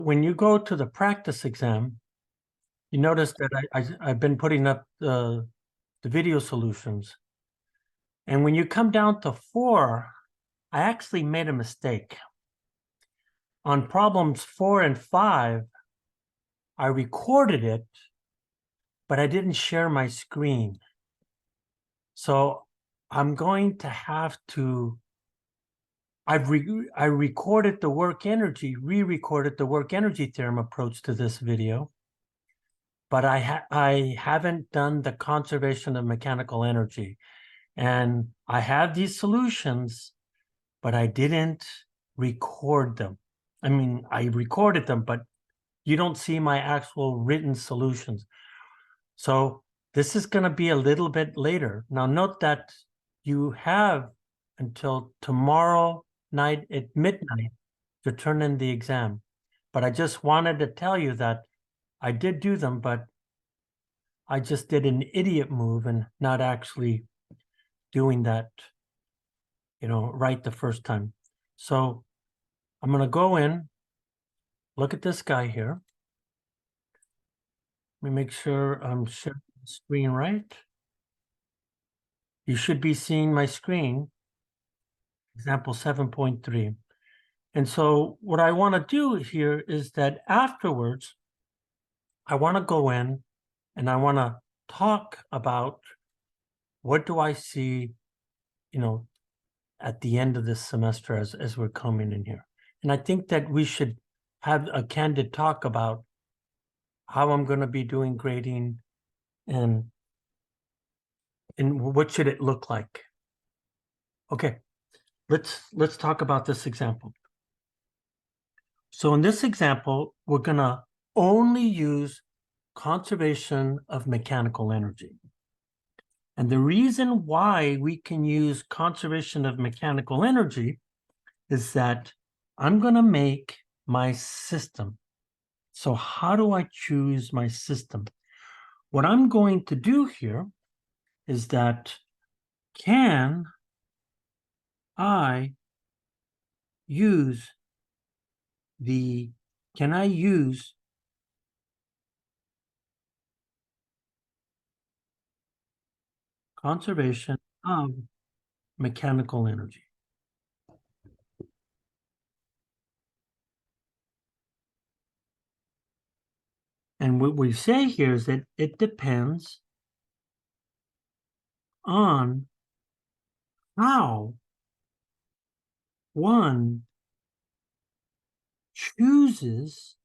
When you go to the practice exam, you notice that I've been putting up the video solutions. And when you come down to 4, I actually made a mistake. On problems 4 and 5, I recorded it, but I didn't share my screen. So I'm going to have to, I recorded the work energy, re-recorded the work energy theorem approach to this video, but I haven't done the conservation of mechanical energy. And I have these solutions, but I didn't record them. I mean, I recorded them, but you don't see my actual written solutions. So this is going to be a little bit later. Now, note that you have until tomorrow night at midnight to turn in the exam. But I just wanted to tell you that I did do them, but I just did an idiot move and not actually doing that, right the first time. So I'm going to go in, look at this guy here. Let me make sure I'm sharing the screen right. You should be seeing my screen, example 7.3. And so what I want to do here is that afterwards, I want to go in and I want to talk about what do I see, at the end of this semester as we're coming in here. And I think that we should have a candid talk about how I'm going to be doing grading and what should it look like. Okay, let's talk about this example. So in this example, we're going to only use conservation of mechanical energy. And the reason why we can use conservation of mechanical energy is that I'm going to make my system. So how do I choose my system? What I'm going to do here is that can I use conservation of mechanical energy? And what we say here is that it depends on how one chooses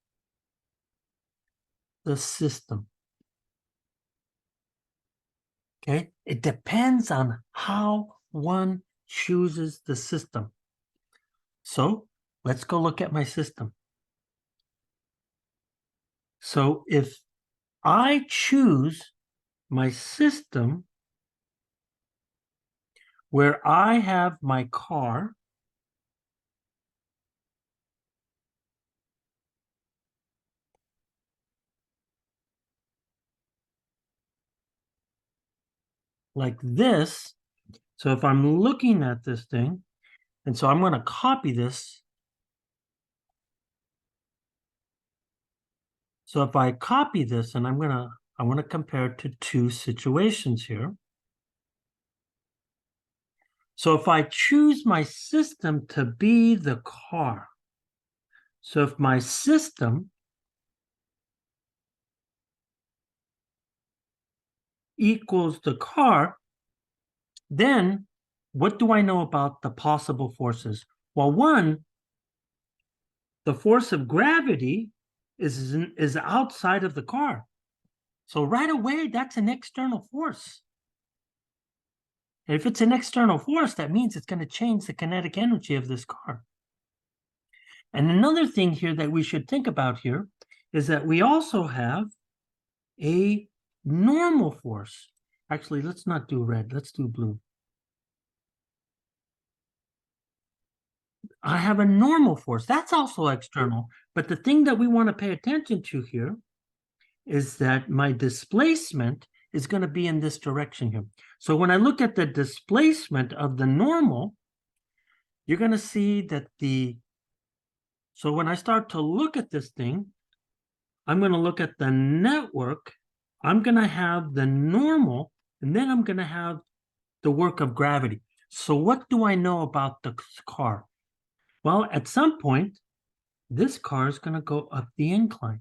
the system. Okay, it depends on how one chooses the system. So let's go look at my system. So if I choose my system where I have my car, like this. So if I'm looking at this thing, and so I'm going to copy this. So if I copy this, and I want to compare it to 2 situations here. So if I choose my system to be the car, so if my system equals the car, then what do I know about the possible forces? Well, one, the force of gravity is outside of the car. So right away, that's an external force. And if it's an external force, that means it's going to change the kinetic energy of this car. And another thing here that we should think about here is that we also have a normal force. Actually, let's not do red. Let's do blue. I have a normal force. That's also external. But the thing that we want to pay attention to here is that my displacement is going to be in this direction here. So when I look at the displacement of the normal, you're going to see that the So when I start to look at this thing, I'm going to look at the network. I'm going to have the normal, and then I'm going to have the work of gravity. So what do I know about the car? Well, at some point, this car is going to go up the incline.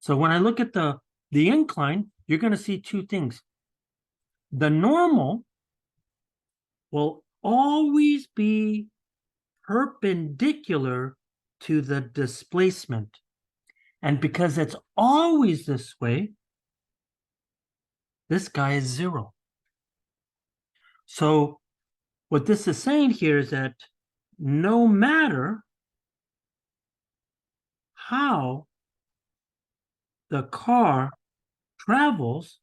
So when I look at the incline, you're going to see two things. The normal will always be perpendicular to the displacement. And because it's always this way, this guy is 0. So what this is saying here is that no matter how the car travels,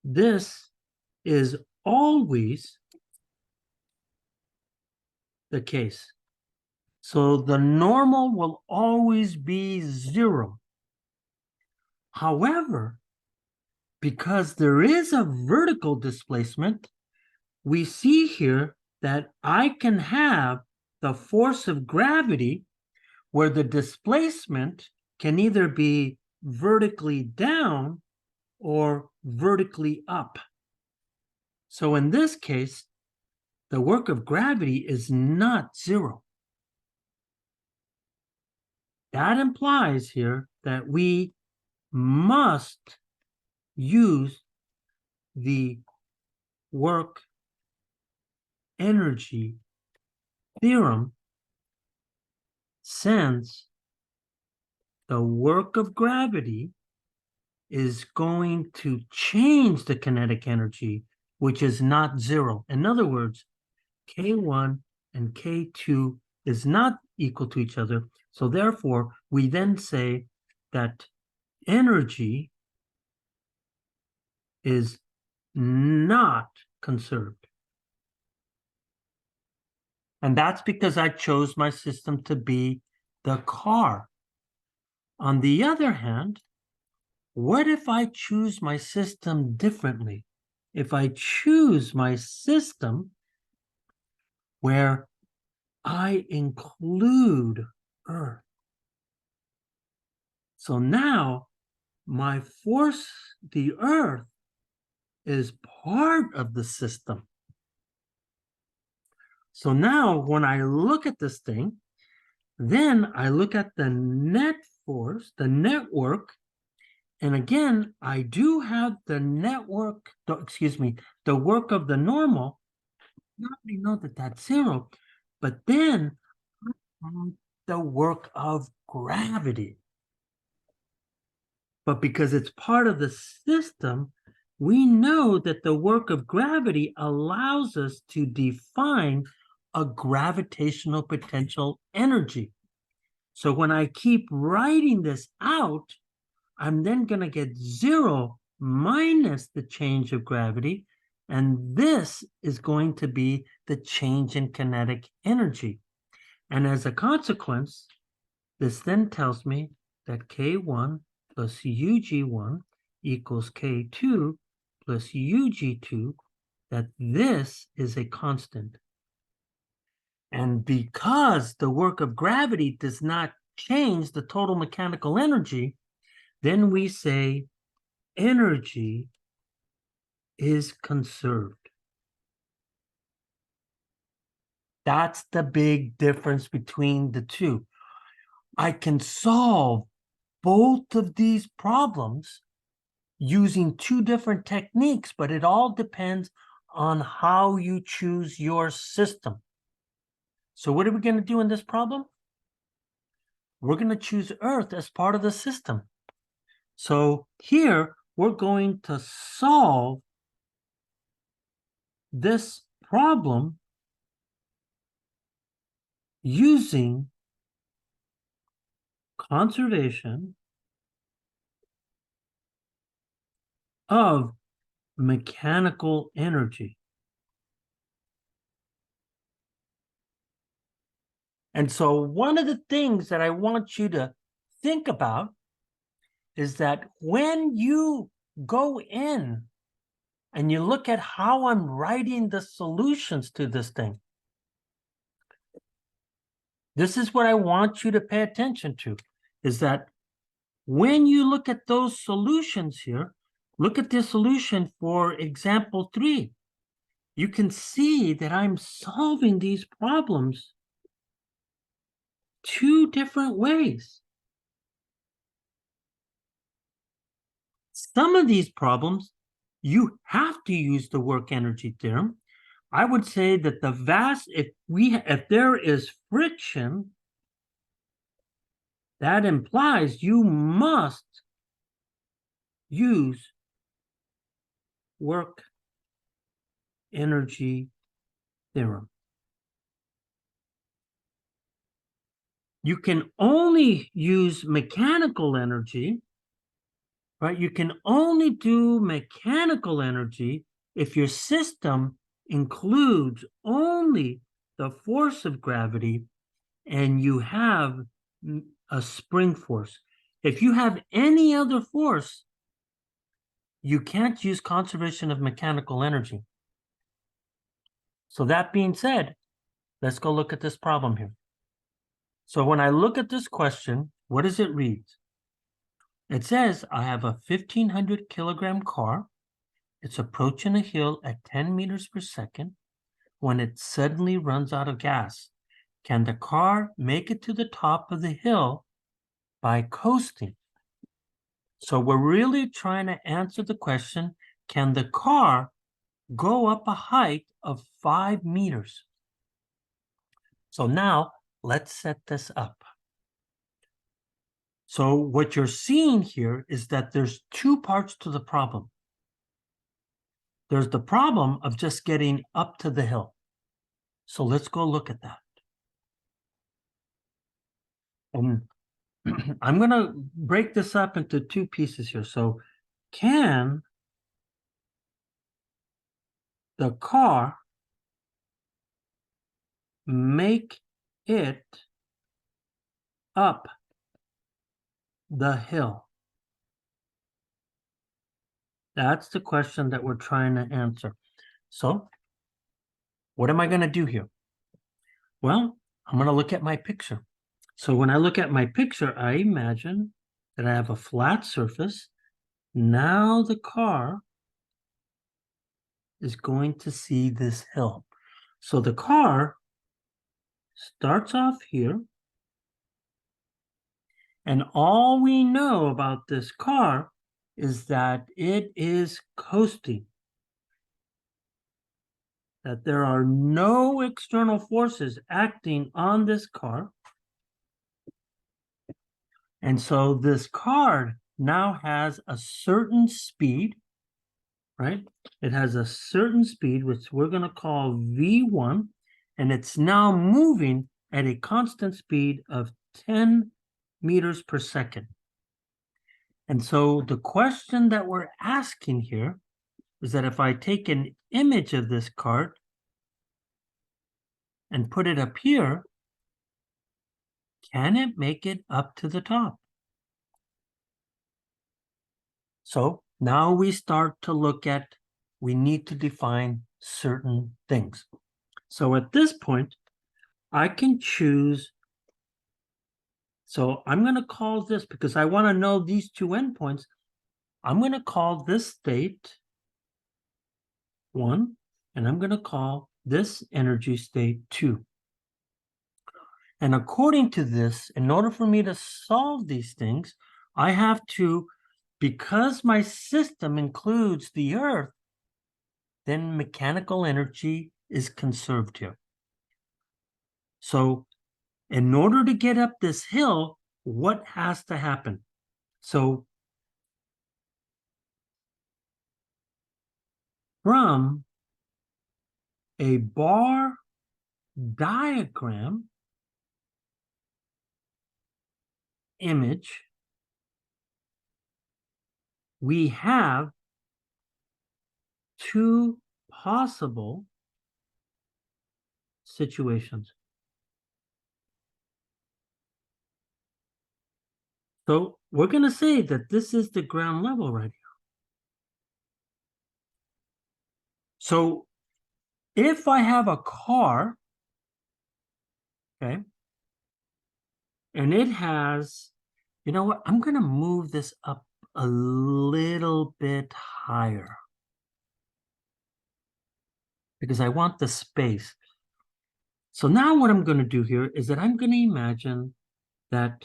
this is always the case. So the normal will always be 0. However, because there is a vertical displacement, we see here that I can have the force of gravity where the displacement can either be vertically down or vertically up. So in this case, the work of gravity is not 0. That implies here that we must use the work energy theorem, since the work of gravity is going to change the kinetic energy, which is not 0. In other words, K1 and K2 is not equal to each other. So therefore, we then say that energy is not conserved. And that's because I chose my system to be the car. On the other hand, what if I choose my system differently? If I choose my system where I include Earth. So now my force, the Earth, is part of the system. So now when I look at this thing, then I look at the net force, the network, and again, I do have the network, the work of the normal. I already know that that's 0, but then the work of gravity. But because it's part of the system, we know that the work of gravity allows us to define a gravitational potential energy. So when I keep writing this out, I'm then going to get 0 minus the change of gravity, and this is going to be the change in kinetic energy. And as a consequence, this then tells me that K1 plus UG1 equals K2 plus UG2, that this is a constant. And because the work of gravity does not change the total mechanical energy, then we say energy is conserved. That's the big difference between the two. I can solve both of these problems using two different techniques, but it all depends on how you choose your system. So what are we going to do in this problem? We're going to choose Earth as part of the system. So here, we're going to solve this problem using conservation of mechanical energy. And so one of the things that I want you to think about is that when you go in and you look at how I'm writing the solutions to this thing. This is what I want you to pay attention to, is that when you look at those solutions here, look at the solution for example 3. You can see that I'm solving these problems 2 different ways. Some of these problems, you have to use the work energy theorem. I would say that if there is friction, that implies you must use work energy theorem. You can only use mechanical energy, right? You can only do mechanical energy if your system includes only the force of gravity and you have a spring force. If you have any other force, you can't use conservation of mechanical energy. So that being said, let's go look at this problem here. So when I look at this question, what does it read? It says I have a 1,500 kilogram car. It's approaching a hill at 10 meters per second when it suddenly runs out of gas. Can the car make it to the top of the hill by coasting? So we're really trying to answer the question, can the car go up a height of 5 meters? So now let's set this up. So what you're seeing here is that there's 2 parts to the problem. There's the problem of just getting up to the hill. So let's go look at that. And I'm going to break this up into 2 pieces here. So can the car make it up the hill? That's the question that we're trying to answer. So what am I going to do here? Well, I'm going to look at my picture. So when I look at my picture, I imagine that I have a flat surface. Now the car is going to see this hill. So the car starts off here. And all we know about this car is that it is coasting. That there are no external forces acting on this car. And so this car now has a certain speed, right? It has a certain speed, which we're going to call V1, and it's now moving at a constant speed of 10 meters per second. And so the question that we're asking here is that if I take an image of this cart and put it up here, can it make it up to the top? So now we start to look at, we need to define certain things. So at this point, I can choose. So I'm going to call this, because I want to know these 2 endpoints, I'm going to call this state 1, and I'm going to call this energy state 2. And according to this, in order for me to solve these things, I have to, because my system includes the Earth, then mechanical energy is conserved here. So in order to get up this hill, what has to happen? So from a bar diagram image, we have 2 possible situations. So we're going to say that this is the ground level right here. So if I have a car, okay, and it has, you know what, I'm going to move this up a little bit higher because I want the space. So now what I'm going to do here is that I'm going to imagine that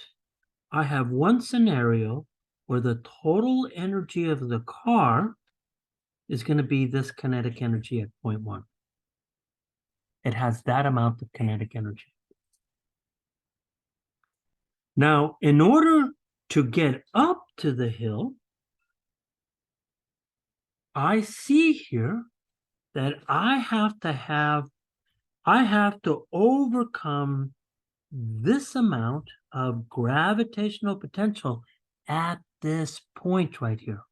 I have one scenario where the total energy of the car is going to be this kinetic energy at 0.1. It has that amount of kinetic energy. Now, in order to get up to the hill, I see here that I have to overcome this amount of gravitational potential at this point right here.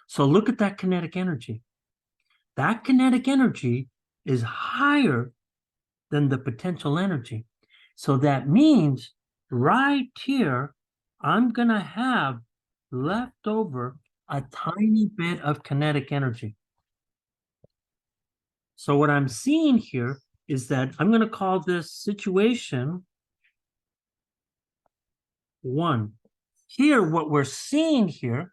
So look at that kinetic energy. That kinetic energy is higher than the potential energy. So that means right here, I'm going to have left over a tiny bit of kinetic energy. So what I'm seeing here is that I'm going to call this situation 1. Here, what we're seeing here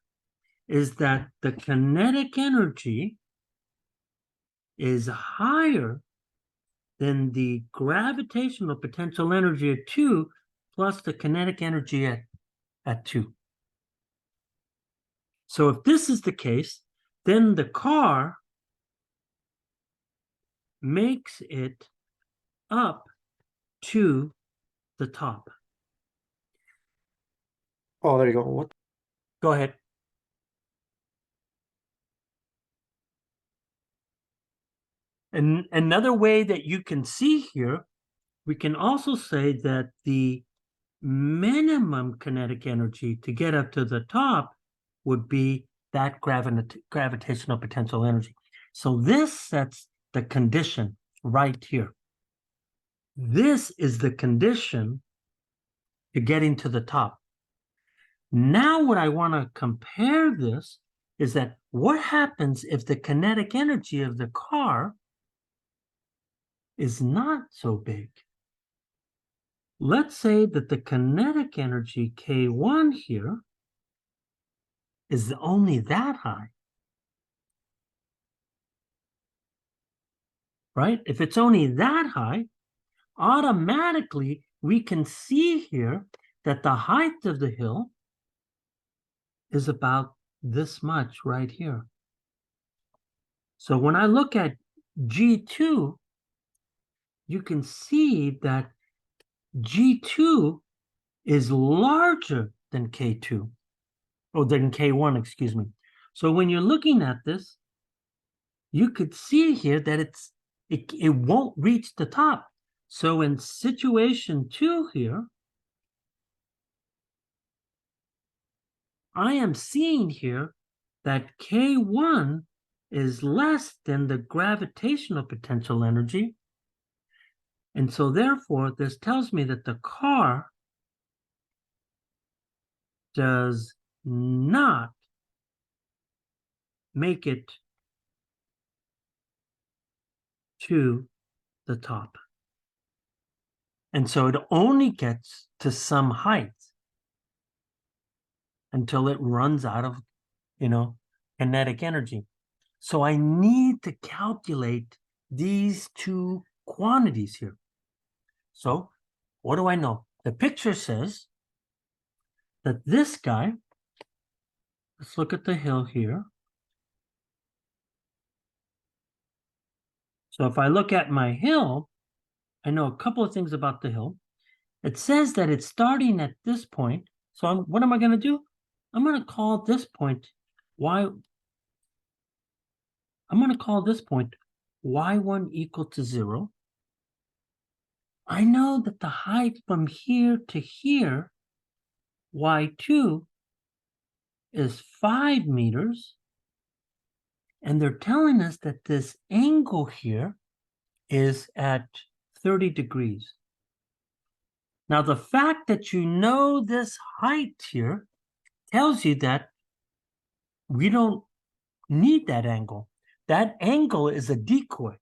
is that the kinetic energy is higher than the gravitational potential energy at 2 plus the kinetic energy at 2. So if this is the case, then the car makes it up to the top. Oh, there you go. What? Go ahead. And another way that you can see here, we can also say that the minimum kinetic energy to get up to the top would be that gravitational potential energy. So this sets the condition right here. This is the condition to getting to the top. Now what I want to compare this is that what happens if the kinetic energy of the car is not so big? Let's say that the kinetic energy K1 here is only that high, right? If it's only that high, automatically we can see here that the height of the hill is about this much right here. So when I look at G2, you can see that G2 is larger than K2, or than K1, excuse me. So when you're looking at this, you could see here that it won't reach the top. So in situation 2 here, I am seeing here that K1 is less than the gravitational potential energy. And so therefore, this tells me that the car does not make it to the top. And so it only gets to some height until it runs out of, kinetic energy. So I need to calculate these two quantities here. So what do I know? The picture says that this guy, let's look at the hill here. So if I look at my hill, I know a couple of things about the hill. It says that it's starting at this point. So what am I going to do? I'm going to call this point y1 equal to 0. I know that the height from here to here, y2, is 5 meters. And they're telling us that this angle here is at 30 degrees. Now, the fact that you know this height here tells you that we don't need that angle. that angle is a decoy.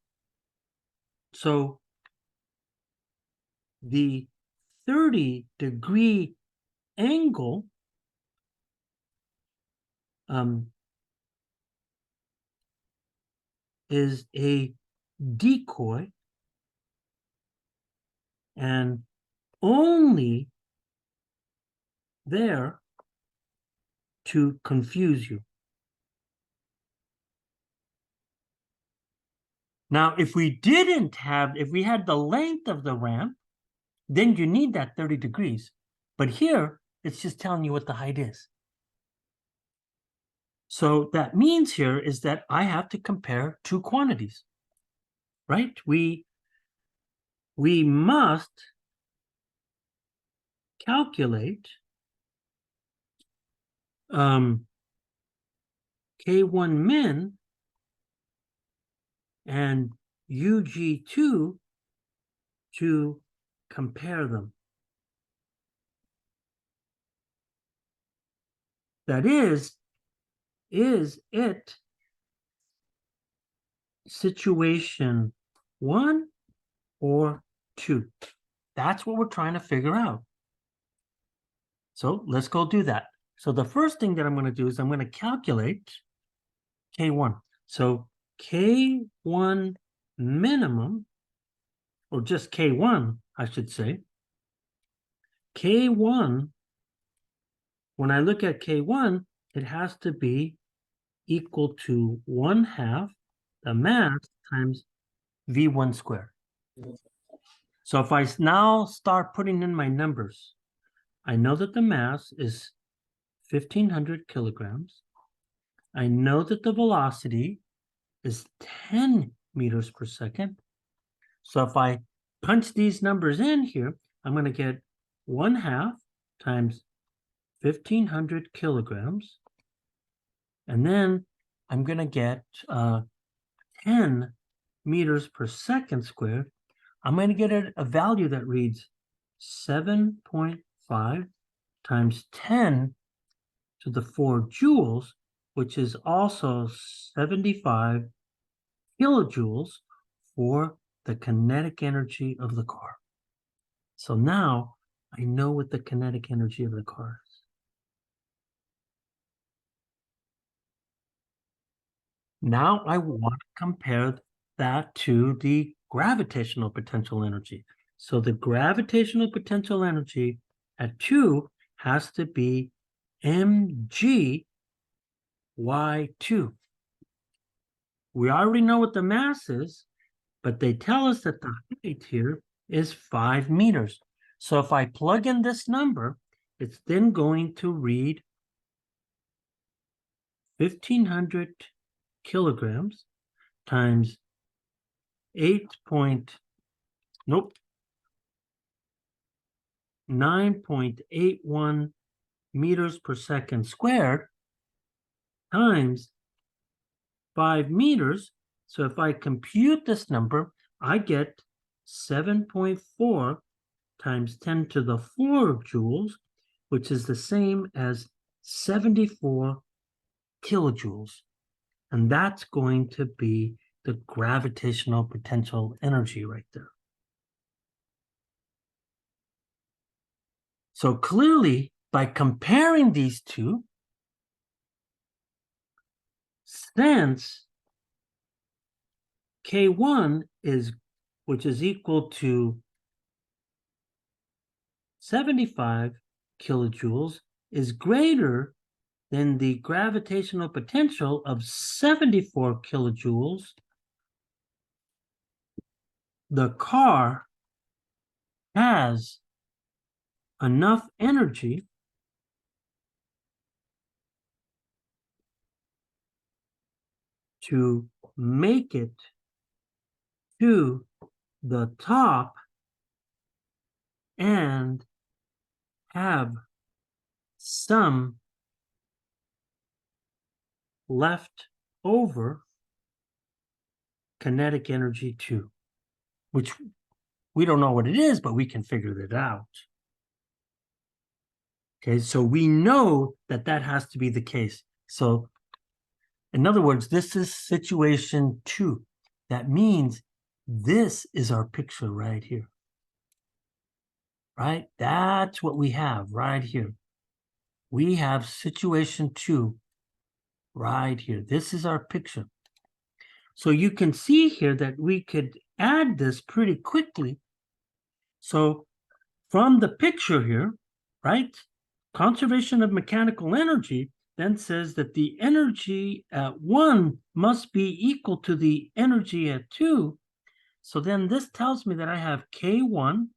So the 30-degree angle is a decoy and only there to confuse you. Now, if we had the length of the ramp, then you need that 30 degrees. But here, it's just telling you what the height is. So that means here is that I have to compare two quantities, right? We must calculate K1 min and UG2 to compare them. That is it situation 1 or 2? That's what we're trying to figure out. So let's go do that. So the first thing that I'm going to do is I'm going to calculate K1. So K1 minimum, or just K1, I should say. K1, when I look at K1, it has to be equal to 1/2 the mass times V1 squared. So if I now start putting in my numbers, I know that the mass is 1,500 kilograms. I know that the velocity is 10 meters per second. So if I punch these numbers in here, I'm going to get 1/2 times 1,500 kilograms. And then I'm going to get 10 meters per second squared. I'm going to get a value that reads 7.5 times 10 to the 4 joules, which is also 75 kilojoules for the kinetic energy of the car. So now I know what the kinetic energy of the car is. Now I want to compare that to the gravitational potential energy. So the gravitational potential energy at 2 has to be mg y2. We already know what the mass is, but they tell us that the height here is 5 meters. So if I plug in this number, it's then going to read 1,500 kilograms times 9.81 meters per second squared times 5 meters. So if I compute this number, I get 7.4 times 10 to the 4 joules, which is the same as 74 kilojoules. And that's going to be the gravitational potential energy right there. So clearly, by comparing these two, since K1 which is equal to 75 kilojoules, is greater than the gravitational potential of 74 kilojoules, the car has enough energy to make it to the top and have some left over kinetic energy too, which we don't know what it is, but we can figure it out. Okay, so we know that that has to be the case. So In other words, this is situation 2. That means this is our picture right here. Right? That's what we have right here. We have situation 2 right here. This is our picture. So you can see here that we could add this pretty quickly. So from the picture here, right, conservation of mechanical energy then says that the energy at 1 must be equal to the energy at 2. So then this tells me that I have K1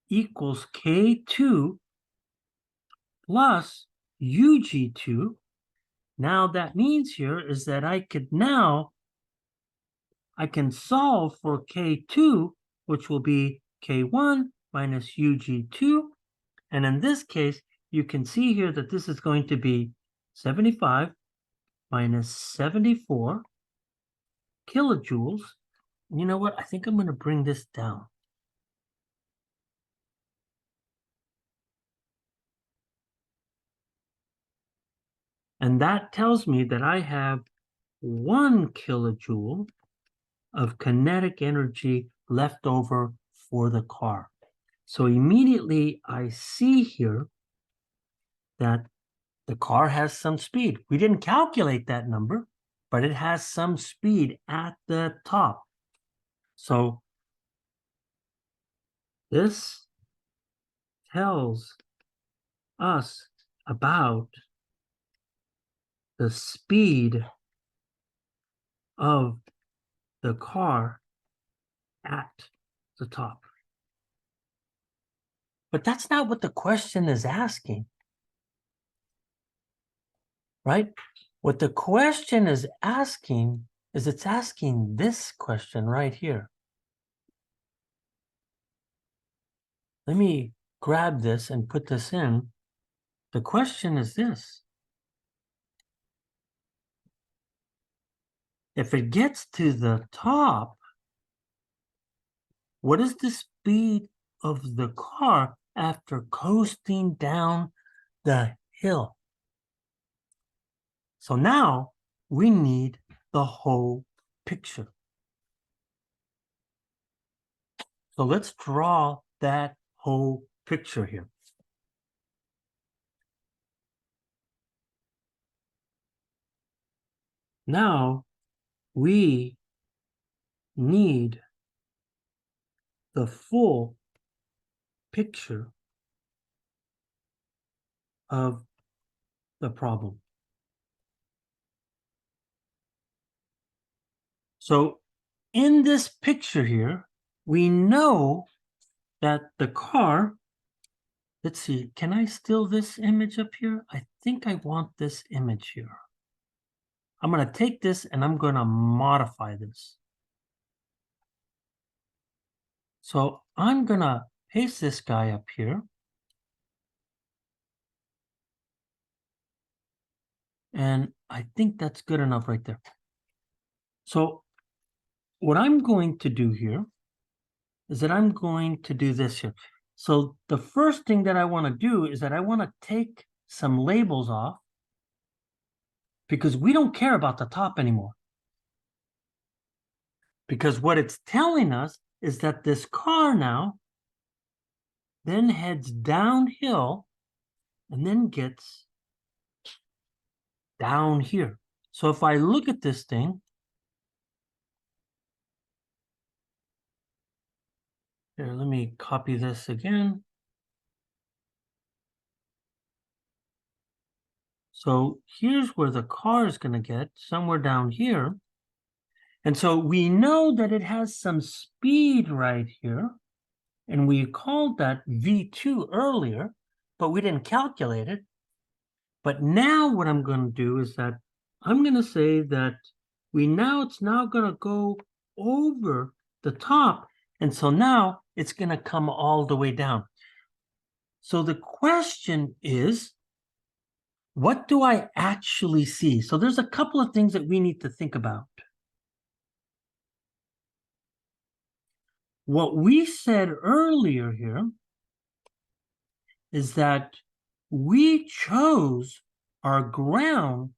equals K2 plus UG2. Now that means here is that I can solve for K2, which will be K1 minus UG2. And in this case, you can see here that this is going to be 75 minus 74 kilojoules. You know what? I think I'm going to bring this down. And that tells me that I have 1 kilojoule of kinetic energy left over for the car. So immediately I see here that the car has some speed. We didn't calculate that number, but it has some speed at the top. So this tells us about the speed of the car at the top. But that's not what the question is asking, right? What the question is asking is it's asking this question right here. Let me grab this and put this in. The question is this. If it gets to the top, what is the speed of the car after coasting down the hill? So now we need the whole picture. So let's draw that whole picture here. Now we need the full picture of the problem. So in this picture here, we know that the car, let's see, can I still this image up here? I think I want this image here. I'm going to take this and I'm going to modify this. So I'm going to paste this guy up here. And I think that's good enough right there. So what I'm going to do here is that I'm going to do this here. So the first thing that I want to do is that I want to take some labels off because we don't care about the top anymore. Because what it's telling us is that this car now then heads downhill and then gets down here. So if I look at this thing, here, let me copy this again. So here's where the car is going to get, somewhere down here. And so we know that it has some speed right here. And we called that V2 earlier, but we didn't calculate it. But now what I'm going to do is that I'm going to say that it's now going to go over the top. And so now it's going to come all the way down. So the question is, what do I actually see? So there's a couple of things that we need to think about. What we said earlier here is that we chose our ground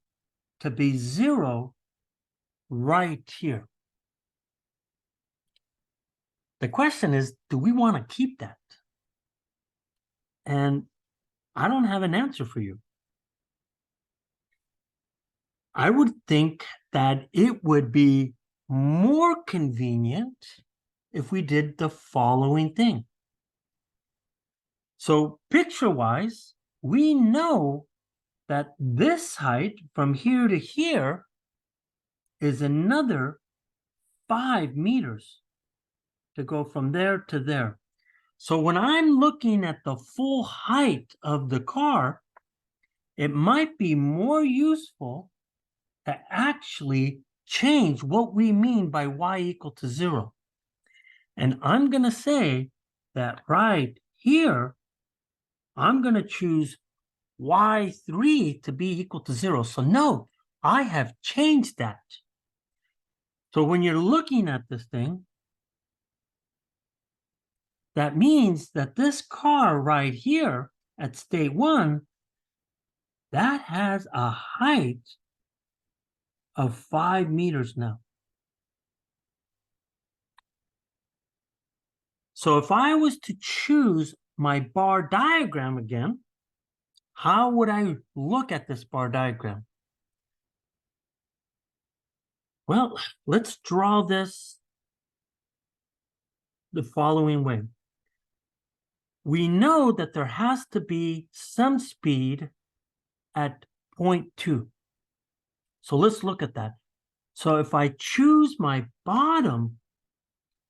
to be 0 right here. The question is, do we want to keep that? And I don't have an answer for you. I would think that it would be more convenient if we did the following thing. So picture-wise, we know that this height from here to here is another 5 meters to go from there to there. So when I'm looking at the full height of the car, it might be more useful to actually change what we mean by y equal to 0. And I'm going to say that right here, I'm going to choose y3 to be equal to 0. So no, I have changed that. So when you're looking at this thing, that means that this car right here at state 1, that has a height of 5 meters now. So if I was to choose my bar diagram again, how would I look at this bar diagram? Well, let's draw this the following way. We know that there has to be some speed at 0.2. So let's look at that. So if I choose my bottom,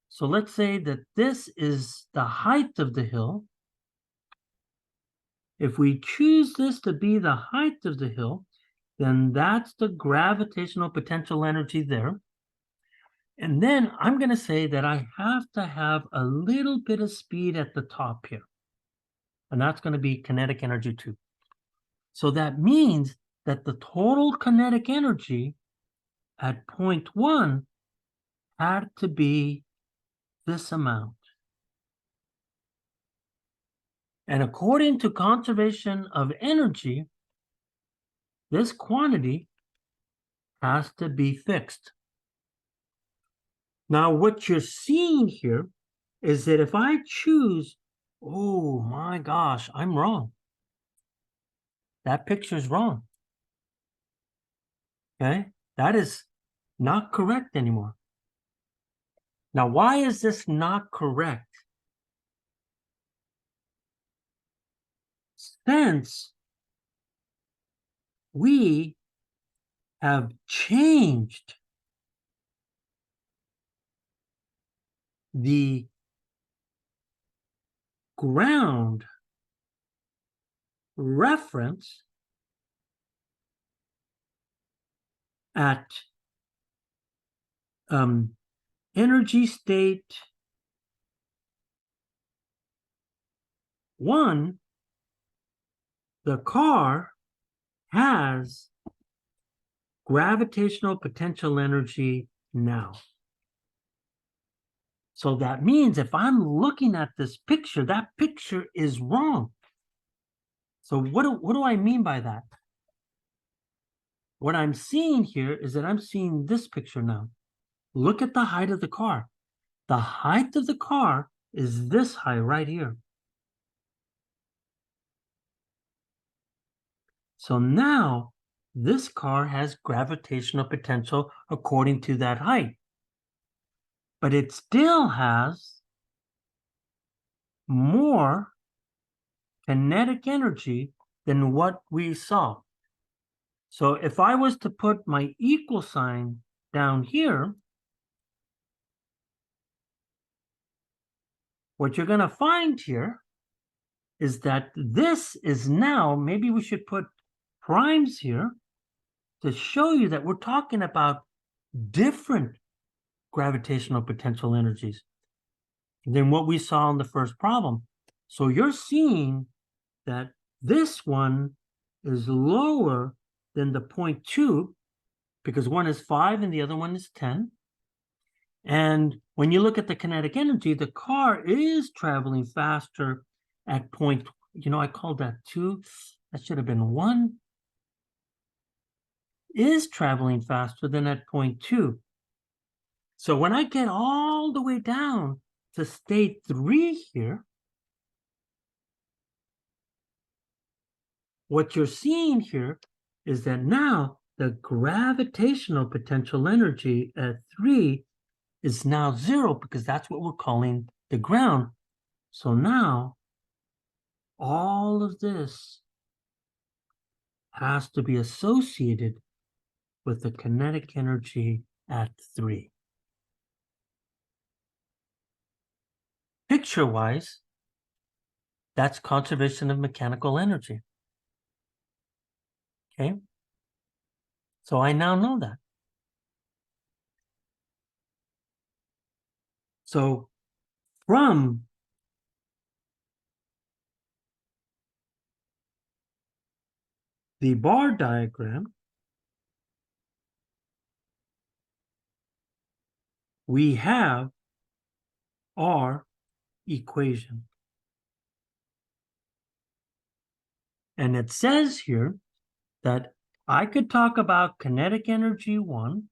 so let's say that this is the height of the hill. If we choose this to be the height of the hill, then that's the gravitational potential energy there. And then I'm going to say that I have to have a little bit of speed at the top here. And that's going to be kinetic energy too. So that means that the total kinetic energy at 0.1 had to be this amount. And according to conservation of energy, this quantity has to be fixed. Now, what you're seeing here is that if I choose, oh my gosh, I'm wrong. That picture is wrong. Okay, that is not correct anymore. Now, why is this not correct? Since we have changed the ground reference at energy state 1, the car has gravitational potential energy now. So that means if I'm looking at this picture, that picture is wrong. So what do I mean by that? What I'm seeing here is that I'm seeing this picture now. Look at the height of the car. The height of the car is this high right here. So now this car has gravitational potential according to that height. But it still has more kinetic energy than what we saw. So if I was to put my equal sign down here, what you're going to find here is that this is now, maybe we should put primes here to show you that we're talking about different gravitational potential energies than what we saw in the first problem. So you're seeing that this one is lower than the 0.2 because one is 5 and the other one is 10. And when you look at the kinetic energy, the car is traveling faster at I called that 2. That should have been 1. is traveling faster than at point 2. So when I get all the way down to state 3 here, what you're seeing here is that now the gravitational potential energy at 3 is now 0 because that's what we're calling the ground. So now all of this has to be associated with the kinetic energy at 3. Picture-wise, that's conservation of mechanical energy. Okay? So I now know that. So from the bar diagram, we have our equation. And it says here that I could talk about kinetic energy 1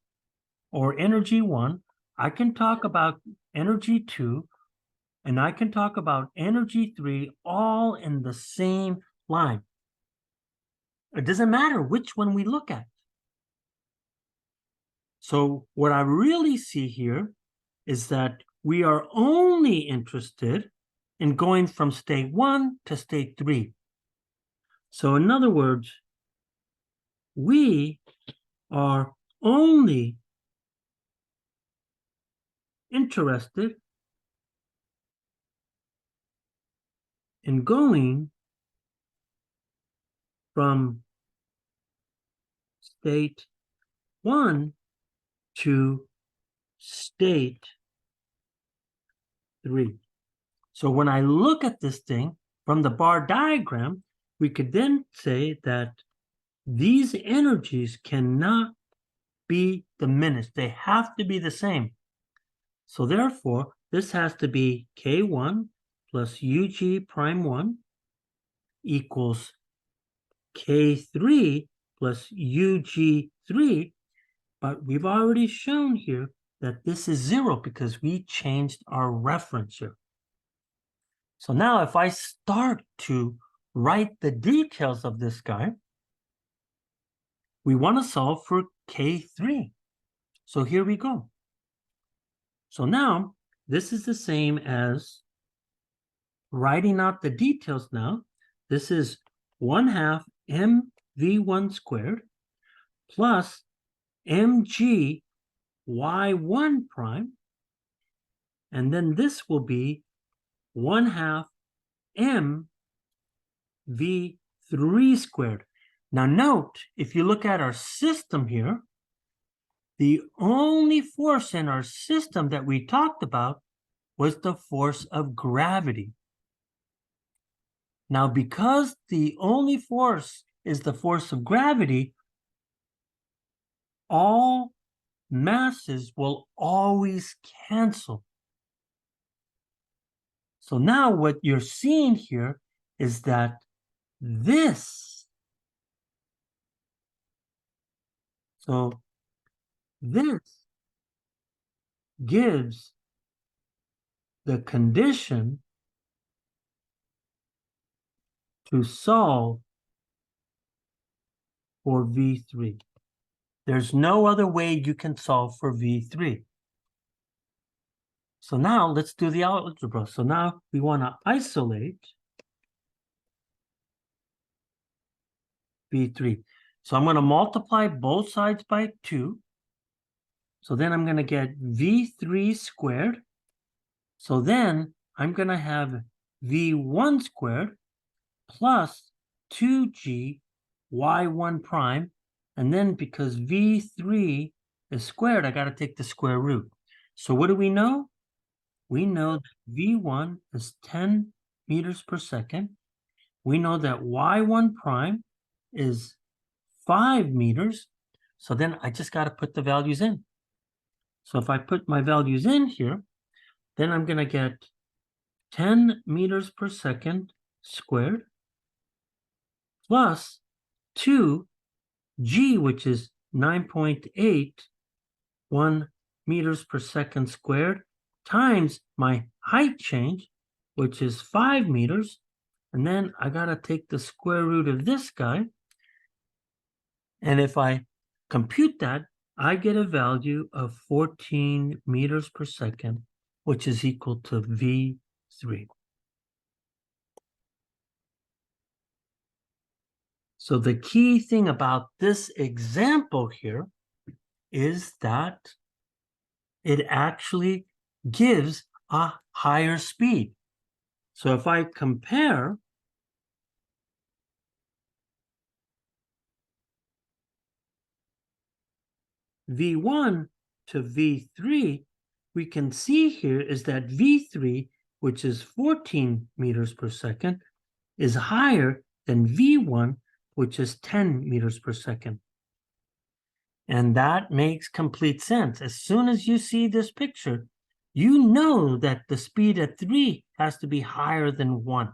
or energy 1. I can talk about energy 2, and I can talk about energy 3 all in the same line. It doesn't matter which one we look at. So what I really see here is that we are only interested in going from state 1 to state 3. So in other words, we are only interested in going from state 1 to state 3. So when I look at this thing from the bar diagram, we could then say that these energies cannot be diminished. They have to be the same. So therefore, this has to be K1 plus UG prime 1 equals K3 plus UG3. But we've already shown here that this is 0 because we changed our reference here. So now if I start to write the details of this guy, we want to solve for K3. So here we go. So now this is the same as writing out the details now. This is 1/2 mv1 squared plus mg y1 prime. And then this will be 1/2 mv3 squared. Now note, if you look at our system here, the only force in our system that we talked about was the force of gravity. Now, because the only force is the force of gravity, all masses will always cancel. So now what you're seeing here is that this, so this gives the condition to solve for V3. There's no other way you can solve for V3. So now let's do the algebra. So now we want to isolate V3. So I'm going to multiply both sides by 2. So then I'm going to get V3 squared. So then I'm going to have V1 squared plus 2g y1 prime. And then because V3 is squared, I got to take the square root. So what do we know? We know that V1 is 10 meters per second. We know that y1 prime is 5 meters. So then I just got to put the values in. So if I put my values in here, then I'm going to get 10 meters per second squared plus 2g, which is 9.81 meters per second squared times my height change, which is 5 meters. And then I got to take the square root of this guy. And if I compute that, I get a value of 14 meters per second, which is equal to V3. So the key thing about this example here is that it actually gives a higher speed. So if I compare V1 to V3, we can see here is that V3, which is 14 meters per second, is higher than V1, which is 10 meters per second. And that makes complete sense. As soon as you see this picture, you know that the speed at 3 has to be higher than 1.